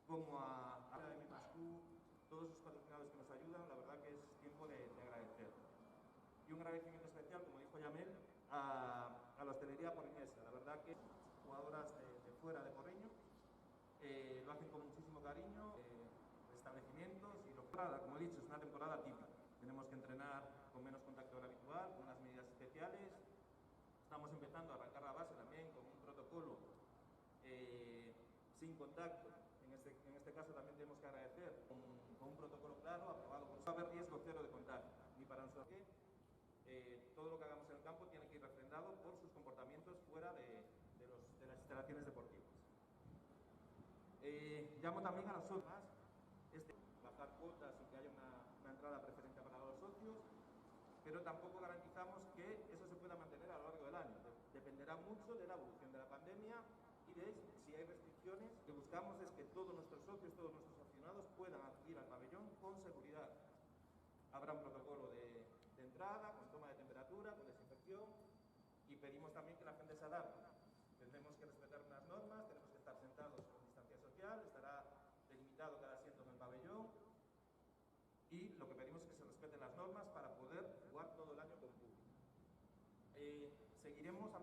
como a de MIPASCU, todos los patrocinados que nos ayudan, la verdad que es tiempo de agradecer. Y un agradecimiento especial, como dijo Yamel, a la hostelería porriñesa. La verdad que jugadoras de fuera de Porriño lo hacen con muchísimo cariño, establecimientos y como he dicho, es una temporada típica. Tenemos que entrenar con menos contacto del habitual, con unas medidas especiales. Estamos empezando a arrancar la base también con un protocolo sin contacto. En este caso también tenemos que agradecer con un protocolo claro, aprobado por no haber riesgo cero de contagio, ni para nosotros. Todo lo que hagamos en el campo tiene que ir refrendado por sus comportamientos fuera de las instalaciones deportivas. Llamo también a los socios, bajar cuotas y que haya una entrada preferente para los socios, pero tampoco garantizamos que eso se pueda mantener a lo largo del año. Dependerá mucho de la evolución de la pandemia y de si hay restricciones. Lo que buscamos es que todos nuestros socios, todos nuestros aficionados puedan acudir al pabellón con seguridad. Habrá un protocolo de entrada, con toma de temperatura, con desinfección, y pedimos también que la gente se adapte. Tendremos que respetar unas normas, tenemos que estar sentados con distancia social, estará delimitado cada asiento en el pabellón, y lo que pedimos es que se respeten las normas para poder jugar todo el año con público. Seguiremos